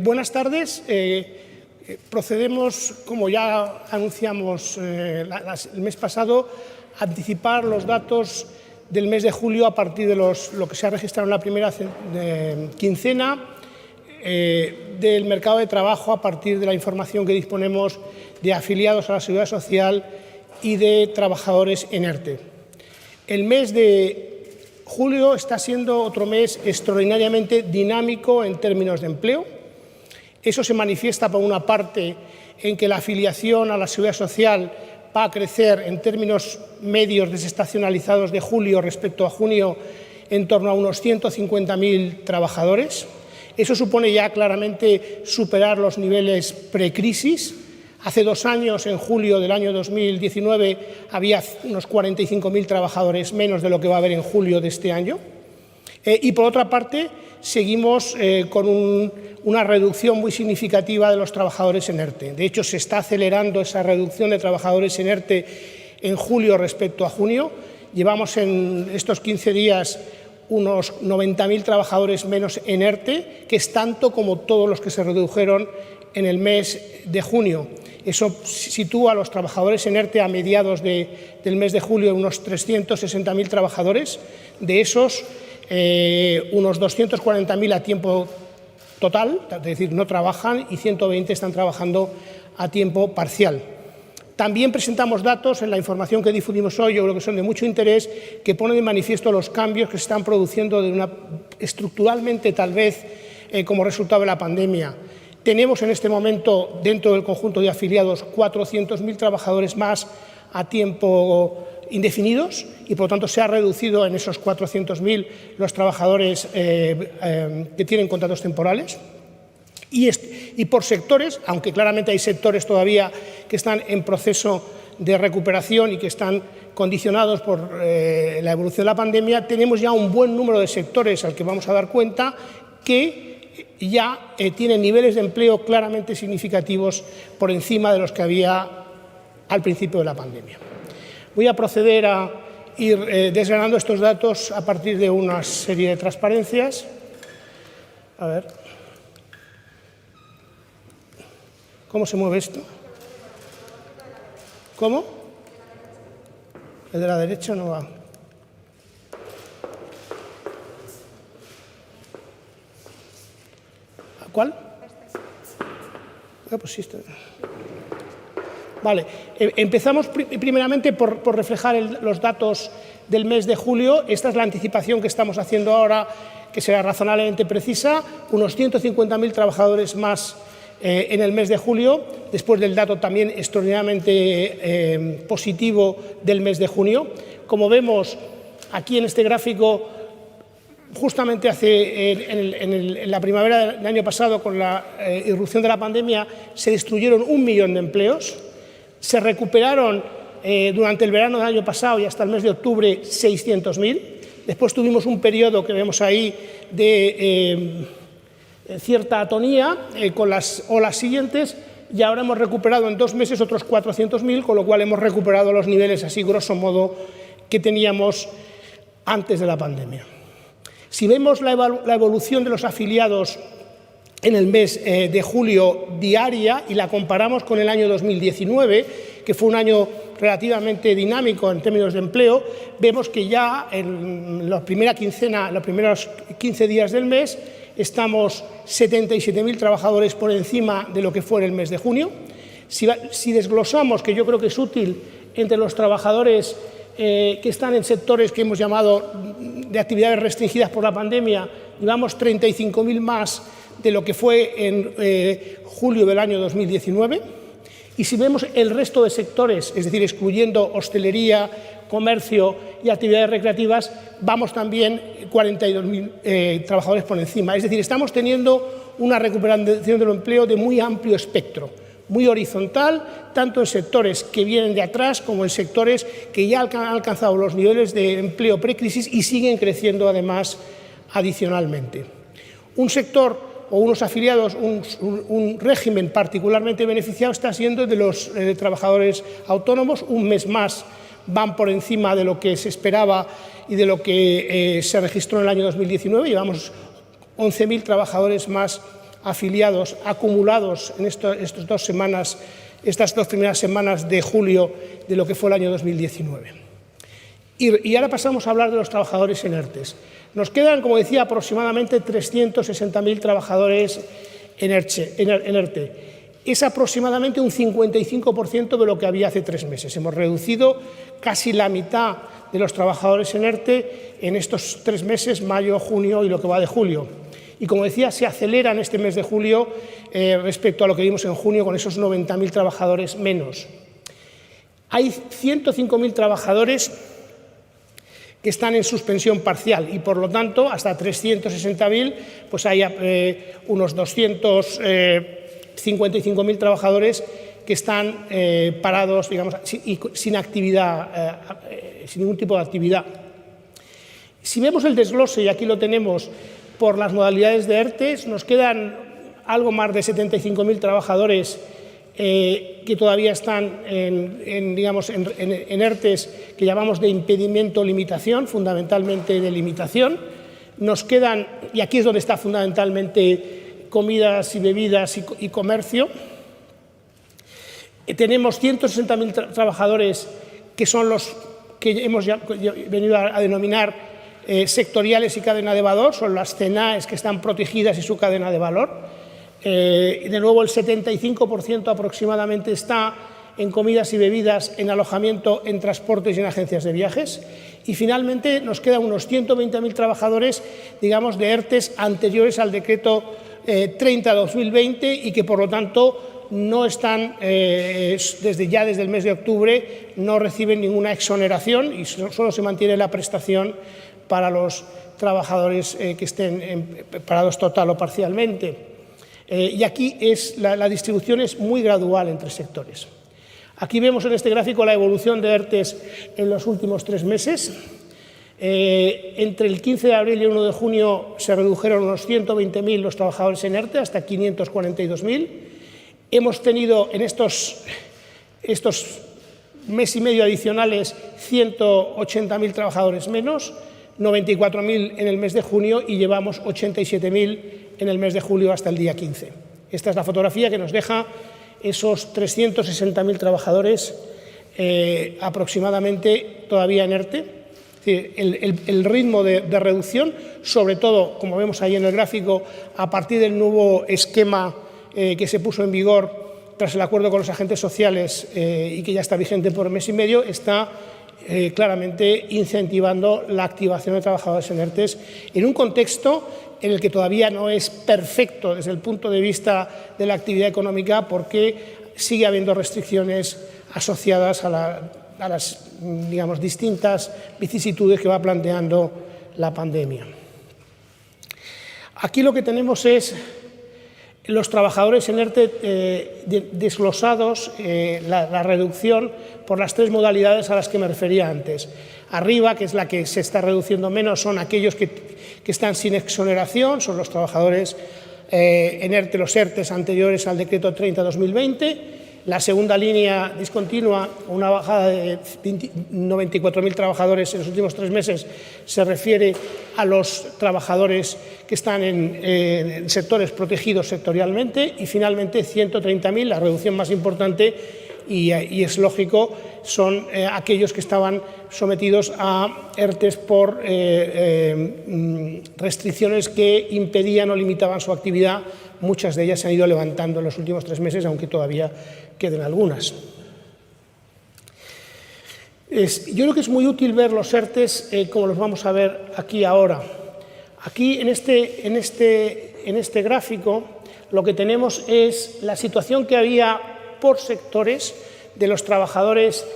Buenas tardes. Procedemos, como ya anunciamos el mes pasado, a anticipar los datos del mes de julio a partir de lo que se ha registrado en la primera quincena del mercado de trabajo, a partir de la información que disponemos de afiliados a la Seguridad Social y de trabajadores en ERTE. El mes de julio está siendo otro mes extraordinariamente dinámico en términos de empleo. Eso se manifiesta, por una parte, en que la afiliación a la Seguridad Social va a crecer en términos medios desestacionalizados de julio respecto a junio en torno a unos 150.000 trabajadores. Eso supone ya claramente superar los niveles precrisis. Hace 2 años, en julio del año 2019, había unos 45.000 trabajadores menos de lo que va a haber en julio de este año. Y, por otra parte, seguimos con una reducción muy significativa de los trabajadores en ERTE. De hecho, se está acelerando esa reducción de trabajadores en ERTE en julio respecto a junio. Llevamos en estos 15 días unos 90.000 trabajadores menos en ERTE, que es tanto como todos los que se redujeron en el mes de junio. Eso sitúa a los trabajadores en ERTE a mediados del mes de julio en unos 360.000 trabajadores. De esos, unos 240.000 a tiempo total, es decir, no trabajan, y 120 están trabajando a tiempo parcial. También presentamos datos en la información que difundimos hoy, yo creo que son de mucho interés, que ponen de manifiesto los cambios que se están produciendo estructuralmente, tal vez, como resultado de la pandemia. Tenemos en este momento, dentro del conjunto de afiliados, 400.000 trabajadores más a tiempo indefinidos, y por lo tanto se ha reducido en esos 400.000 los trabajadores que tienen contratos temporales. Y por sectores, aunque claramente hay sectores todavía que están en proceso de recuperación y que están condicionados por la evolución de la pandemia, tenemos ya un buen número de sectores al que vamos a dar cuenta que ya tienen niveles de empleo claramente significativos por encima de los que había al principio de la pandemia. Voy a proceder a ir desgranando estos datos a partir de una serie de transparencias. A ver. ¿Cómo se mueve esto? ¿Cómo? El de la derecha no va. ¿A cuál? Pues sí, está. Vale, empezamos primeramente por reflejar los datos del mes de julio. Esta es la anticipación que estamos haciendo ahora, que será razonablemente precisa. Unos 150.000 trabajadores más en el mes de julio, después del dato también extraordinariamente positivo del mes de junio. Como vemos aquí en este gráfico, justamente en la primavera del año pasado, con la irrupción de la pandemia, se destruyeron 1 millón de empleos. Se recuperaron durante el verano del año pasado y hasta el mes de octubre 600.000. Después tuvimos un periodo que vemos ahí de cierta atonía con las olas siguientes, y ahora hemos recuperado en 2 meses otros 400.000, con lo cual hemos recuperado los niveles, así grosso modo, que teníamos antes de la pandemia. Si vemos la evolución de los afiliados en el mes de julio diaria y la comparamos con el año 2019, que fue un año relativamente dinámico en términos de empleo, vemos que ya en la primera quincena, los primeros 15 días del mes, estamos 77.000 trabajadores por encima de lo que fue en el mes de junio. Si desglosamos, que yo creo que es útil, entre los trabajadores que están en sectores que hemos llamado de actividades restringidas por la pandemia, llevamos 35.000 más de lo que fue en julio del año 2019. Y si vemos el resto de sectores, es decir, excluyendo hostelería, comercio y actividades recreativas, vamos también 42.000 trabajadores por encima. Es decir, estamos teniendo una recuperación del empleo de muy amplio espectro, muy horizontal, tanto en sectores que vienen de atrás como en sectores que ya han alcanzado los niveles de empleo precrisis y siguen creciendo además adicionalmente. Un sector o unos afiliados, un régimen particularmente beneficiado está siendo de los trabajadores autónomos. Un mes más van por encima de lo que se esperaba y de lo que se registró en el año 2019. Llevamos 11.000 trabajadores más afiliados acumulados en estas dos primeras semanas de julio de lo que fue el año 2019. Y ahora pasamos a hablar de los trabajadores en ERTES. Nos quedan, como decía, aproximadamente 360.000 trabajadores en ERTE. Es aproximadamente un 55% de lo que había hace 3 meses. Hemos reducido casi la mitad de los trabajadores en ERTE en estos 3 meses, mayo, junio y lo que va de julio. Y como decía, se acelera en este mes de julio respecto a lo que vimos en junio con esos 90.000 trabajadores menos. Hay 105.000 trabajadores que están en suspensión parcial y, por lo tanto, hasta 360.000, pues hay unos 255.000 trabajadores que están parados, digamos, sin actividad, sin ningún tipo de actividad. Si vemos el desglose, y aquí lo tenemos, por las modalidades de ERTES, nos quedan algo más de 75.000 trabajadores que todavía están en ERTES que llamamos de impedimento o limitación, fundamentalmente de limitación. Nos quedan, y aquí es donde está fundamentalmente comidas y bebidas y comercio. Tenemos 160.000 trabajadores que son los que hemos venido a denominar sectoriales y cadena de valor, son las CENAES que están protegidas y su cadena de valor. De nuevo, el 75% aproximadamente está en comidas y bebidas, en alojamiento, en transportes y en agencias de viajes. Y finalmente nos quedan unos 120.000 trabajadores, digamos, de ERTES anteriores al decreto 30/2020 y que, por lo tanto, no están, desde el mes de octubre, no reciben ninguna exoneración y solo se mantiene la prestación para los trabajadores que estén parados total o parcialmente. Y aquí la distribución es muy gradual entre sectores. Aquí vemos en este gráfico la evolución de ERTES en los últimos 3 meses. Entre el 15 de abril y el 1 de junio se redujeron unos 120.000 los trabajadores en ERTE hasta 542.000. Hemos tenido en estos mes y medio adicionales 180.000 trabajadores menos, 94.000 en el mes de junio y llevamos 87.000 en el mes de julio hasta el día 15. Esta es la fotografía que nos deja esos 360.000 trabajadores aproximadamente todavía en ERTE. Es decir, el ritmo de reducción, sobre todo, como vemos ahí en el gráfico, a partir del nuevo esquema que se puso en vigor tras el acuerdo con los agentes sociales y que ya está vigente por 1 mes y medio, está claramente incentivando la activación de trabajadores en ERTES en un contexto en el que todavía no es perfecto desde el punto de vista de la actividad económica porque sigue habiendo restricciones asociadas a las digamos, distintas vicisitudes que va planteando la pandemia. Aquí lo que tenemos es los trabajadores en ERTE desglosados, la reducción por las 3 modalidades a las que me refería antes. Arriba, que es la que se está reduciendo menos, son aquellos que están sin exoneración, son los trabajadores en ERTE, los ERTES anteriores al decreto 30/2020. La segunda línea discontinua, una bajada de 94.000 trabajadores en los últimos 3 meses, se refiere a los trabajadores que están en sectores protegidos sectorialmente y finalmente 130.000, la reducción más importante y es lógico, son aquellos que estaban sometidos a ERTES por restricciones que impedían o limitaban su actividad. Muchas de ellas se han ido levantando en los últimos 3 meses, aunque todavía queden algunas. Yo creo que es muy útil ver los ERTES como los vamos a ver aquí ahora. Aquí en este gráfico lo que tenemos es la situación que había por sectores de los trabajadores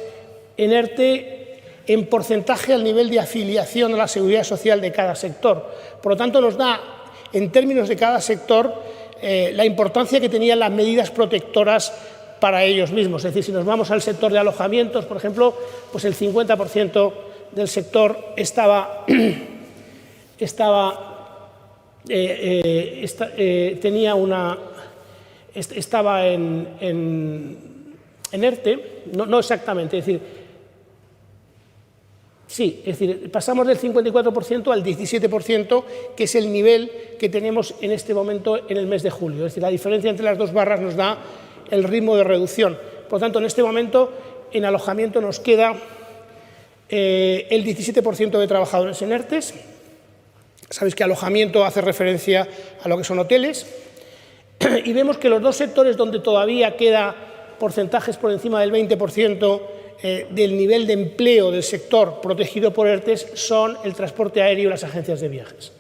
en ERTE en porcentaje al nivel de afiliación a la seguridad social de cada sector. Por lo tanto, nos da, en términos de cada sector, la importancia que tenían las medidas protectoras para ellos mismos. Es decir, si nos vamos al sector de alojamientos, por ejemplo, pues el 50% del sector estaba en ERTE, no exactamente, es decir, Sí, es decir, pasamos del 54% al 17%, que es el nivel que tenemos en este momento en el mes de julio. Es decir, la diferencia entre las dos barras nos da el ritmo de reducción. Por lo tanto, en este momento, en alojamiento nos queda el 17% de trabajadores en ERTES. Sabéis que alojamiento hace referencia a lo que son hoteles. Y vemos que los dos sectores donde todavía queda porcentajes por encima del 20% del nivel de empleo del sector protegido por ERTES son el transporte aéreo y las agencias de viajes.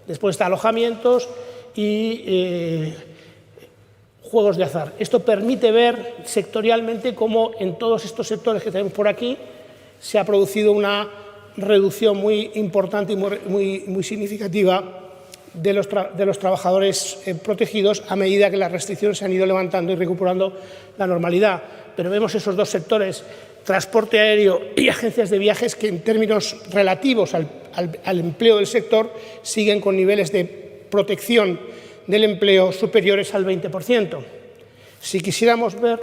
Después está alojamientos y juegos de azar. Esto permite ver sectorialmente cómo en todos estos sectores que tenemos por aquí se ha producido una reducción muy importante y muy significativa de los trabajadores protegidos a medida que las restricciones se han ido levantando y recuperando la normalidad. Pero vemos esos dos sectores, transporte aéreo y agencias de viajes, que en términos relativos al empleo del sector siguen con niveles de protección del empleo superiores al 20%. Si quisiéramos ver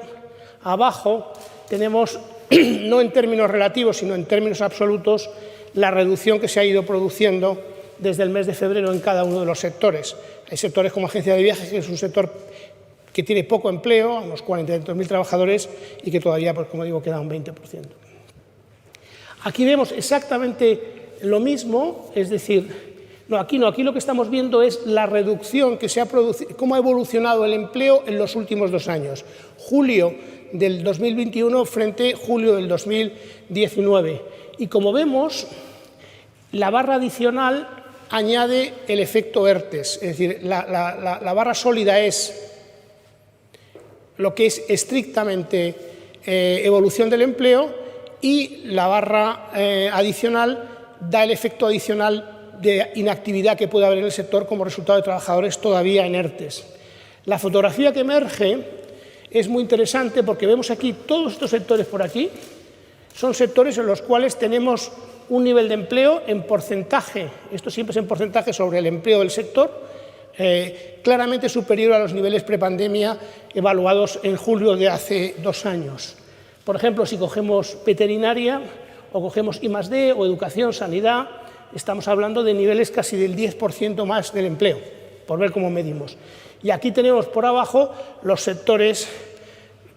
abajo, tenemos, no en términos relativos, sino en términos absolutos, la reducción que se ha ido produciendo desde el mes de febrero en cada uno de los sectores. Hay sectores como agencia de viajes, que es un sector que tiene poco empleo, unos 42.000 trabajadores, y que todavía, pues, como digo, queda un 20%. Aquí vemos exactamente lo mismo, es decir, aquí lo que estamos viendo es la reducción que se ha producido, cómo ha evolucionado el empleo en los últimos 2 años. Julio del 2021 frente a julio del 2019. Y como vemos, la barra adicional añade el efecto ERTES, es decir, la barra sólida es lo que es estrictamente evolución del empleo, y la barra adicional da el efecto adicional de inactividad que puede haber en el sector como resultado de trabajadores todavía en ERTES. La fotografía que emerge es muy interesante porque vemos aquí todos estos sectores por aquí, son sectores en los cuales tenemos un nivel de empleo en porcentaje, esto siempre es en porcentaje sobre el empleo del sector, claramente superior a los niveles prepandemia evaluados en julio de hace 2 años. Por ejemplo, si cogemos veterinaria o cogemos I+D o educación, sanidad, estamos hablando de niveles casi del 10% más del empleo, por ver cómo medimos. Y aquí tenemos por abajo los sectores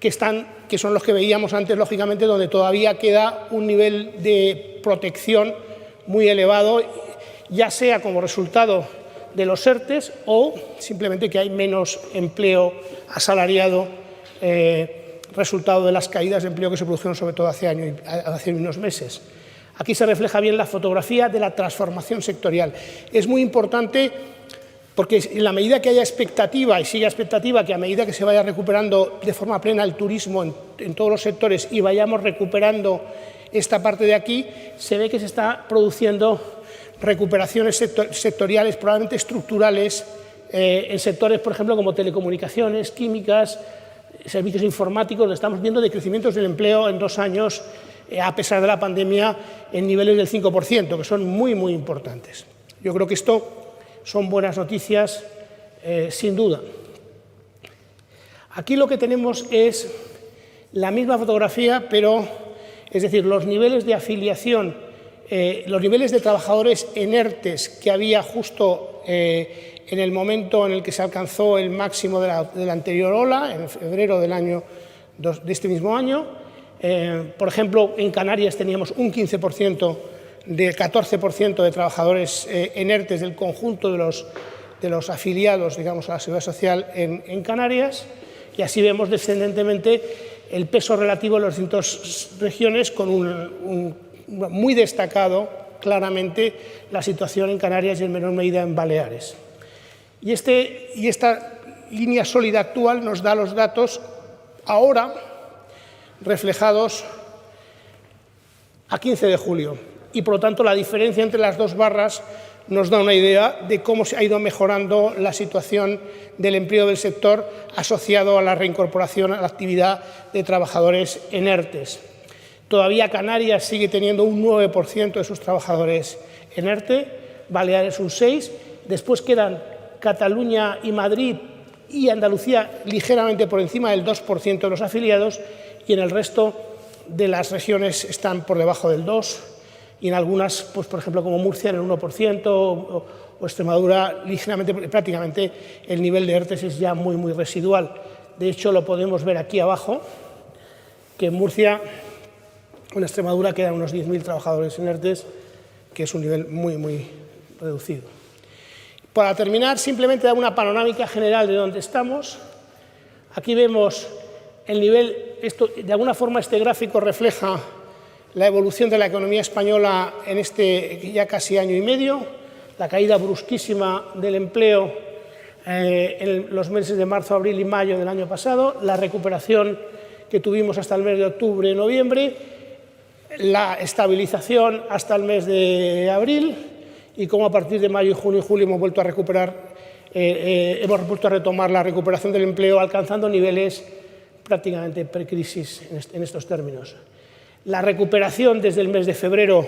que son los que veíamos antes, lógicamente, donde todavía queda un nivel de protección muy elevado, ya sea como resultado de los ERTES o simplemente que hay menos empleo asalariado, resultado de las caídas de empleo que se produjeron sobre todo hace unos meses. Aquí se refleja bien la fotografía de la transformación sectorial. Es muy importante porque en la medida que haya expectativa, y siga expectativa, que a medida que se vaya recuperando de forma plena el turismo en todos los sectores y vayamos recuperando esta parte de aquí, se ve que se está produciendo recuperaciones sectoriales, probablemente estructurales, en sectores, por ejemplo, como telecomunicaciones, químicas, servicios informáticos, donde estamos viendo decrecimientos del empleo en 2 años, a pesar de la pandemia, en niveles del 5%, que son muy, muy importantes. Yo creo que esto son buenas noticias, sin duda. Aquí lo que tenemos es la misma fotografía, pero, es decir, los niveles de afiliación, los niveles de trabajadores en ERTES que había justo en el momento en el que se alcanzó el máximo de la anterior ola, en febrero de este mismo año. Por ejemplo, en Canarias teníamos un 15%, de 14% de trabajadores en ERTES del conjunto de los afiliados, digamos, a la Seguridad Social en Canarias, y así vemos descendentemente el peso relativo de las distintas regiones, con muy destacado claramente la situación en Canarias y en menor medida en Baleares. Y esta línea sólida actual nos da los datos ahora reflejados a 15 de julio. Y, por lo tanto, la diferencia entre las dos barras nos da una idea de cómo se ha ido mejorando la situación del empleo del sector asociado a la reincorporación a la actividad de trabajadores en ERTES. Todavía Canarias sigue teniendo un 9% de sus trabajadores en ERTE, Baleares un 6%, después quedan Cataluña y Madrid y Andalucía ligeramente por encima del 2% de los afiliados, y en el resto de las regiones están por debajo del 2%. y en algunas, pues, por ejemplo, como Murcia, en el 1%, o Extremadura, ligeramente, prácticamente el nivel de ERTES es ya muy, muy residual. De hecho, lo podemos ver aquí abajo, que en Murcia, en Extremadura, quedan unos 10.000 trabajadores en ERTES, que es un nivel muy, muy reducido. Para terminar, simplemente dar una panorámica general de dónde estamos. Aquí vemos el nivel, de alguna forma este gráfico refleja la evolución de la economía española en este ya casi año y medio, la caída brusquísima del empleo en los meses de marzo, abril y mayo del año pasado, la recuperación que tuvimos hasta el mes de octubre y noviembre, la estabilización hasta el mes de abril y cómo a partir de mayo, junio y julio hemos vuelto a retomar la recuperación del empleo alcanzando niveles prácticamente precrisis en estos términos. La recuperación desde el mes de febrero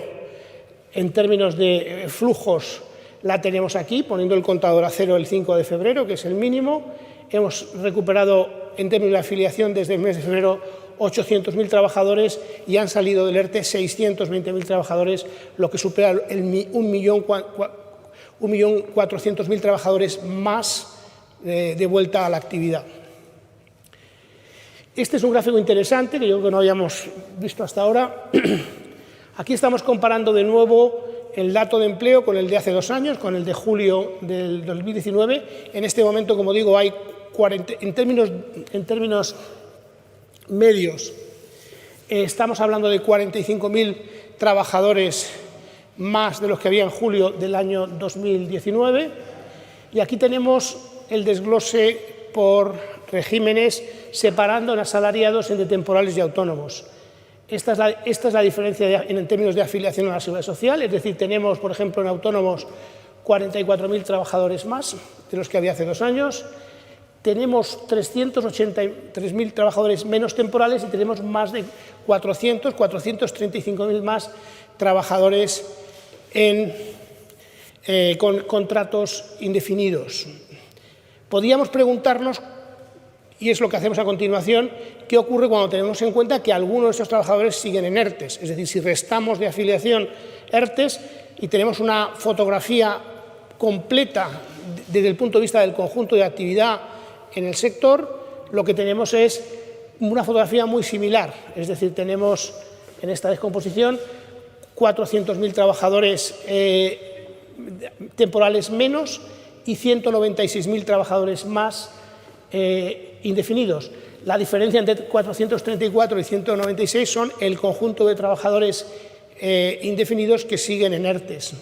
en términos de flujos la tenemos aquí, poniendo el contador a cero el 5 de febrero, que es el mínimo. Hemos recuperado en términos de afiliación desde el mes de febrero 800.000 trabajadores y han salido del ERTE 620.000 trabajadores, lo que supera el 1.400.000 trabajadores más de vuelta a la actividad. Este es un gráfico interesante que yo creo que no habíamos visto hasta ahora. Aquí estamos comparando de nuevo el dato de empleo con el de hace 2 años, con el de julio del 2019. En este momento, como digo, hay en términos medios, estamos hablando de 45.000 trabajadores más de los que había en julio del año 2019. Y aquí tenemos el desglose por regímenes, separando en asalariados entre temporales y autónomos. Esta es la diferencia en términos de afiliación a la Seguridad Social, es decir, tenemos, por ejemplo, en autónomos 44.000 trabajadores más de los que había hace 2 años, tenemos 383.000 trabajadores menos temporales y tenemos más de 435.000 más trabajadores con contratos indefinidos. Podríamos preguntarnos, y es lo que hacemos a continuación, qué ocurre cuando tenemos en cuenta que algunos de estos trabajadores siguen en ERTES. Es decir, si restamos de afiliación ERTES y tenemos una fotografía completa desde el punto de vista del conjunto de actividad en el sector, lo que tenemos es una fotografía muy similar. Es decir, tenemos en esta descomposición 400.000 trabajadores temporales menos y 196.000 trabajadores más indefinidos. La diferencia entre 434 y 196 son el conjunto de trabajadores indefinidos que siguen en ERTES.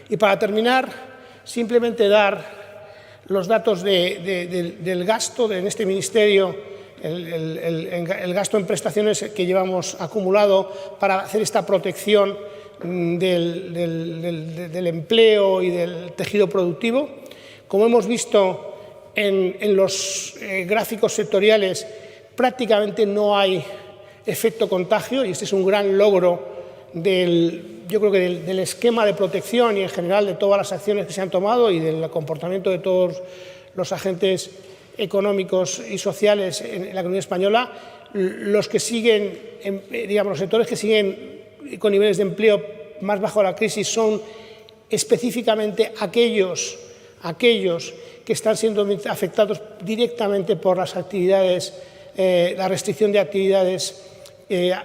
Y para terminar, simplemente dar los datos del gasto en este ministerio, el gasto en prestaciones que llevamos acumulado para hacer esta protección del empleo y del tejido productivo. Como hemos visto en los gráficos sectoriales, prácticamente no hay efecto contagio y este es un gran logro yo creo que del esquema de protección y en general de todas las acciones que se han tomado y del comportamiento de todos los agentes económicos y sociales en la economía española. Los que siguen, digamos, los sectores que siguen con niveles de empleo más bajo la crisis son específicamente aquellos que están siendo afectados directamente por las actividades, la restricción de actividades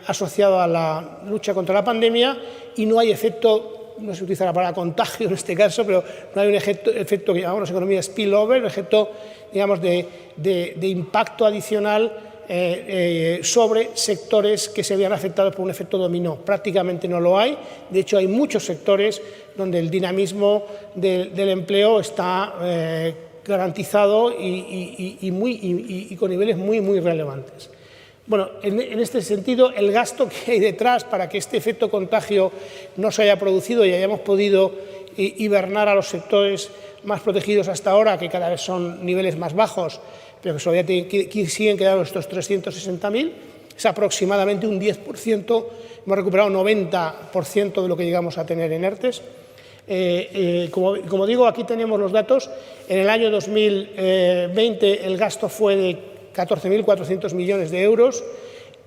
asociada a la lucha contra la pandemia, y no hay efecto, no se utiliza la palabra contagio en este caso, pero no hay un efecto que llamamos en economía spillover, un efecto, digamos, de impacto adicional sobre sectores que se vean afectados por un efecto dominó. Prácticamente no lo hay. De hecho, hay muchos sectores donde el dinamismo del empleo está garantizado y con niveles muy, muy relevantes. Bueno, en este sentido, el gasto que hay detrás para que este efecto contagio no se haya producido y hayamos podido hibernar a los sectores más protegidos hasta ahora, que cada vez son niveles más bajos, pero que todavía siguen quedando estos 360.000, es aproximadamente un 10%, hemos recuperado 90% de lo que llegamos a tener en ERTES. Como digo, aquí tenemos los datos. En el año 2020 el gasto fue de 14.400 millones de euros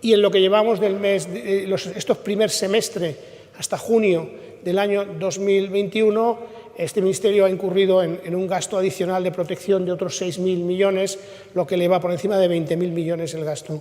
y en lo que llevamos del mes, estos primer semestre hasta junio del año 2021, este Ministerio ha incurrido en un gasto adicional de protección de otros 6.000 millones, lo que eleva por encima de 20.000 millones el gasto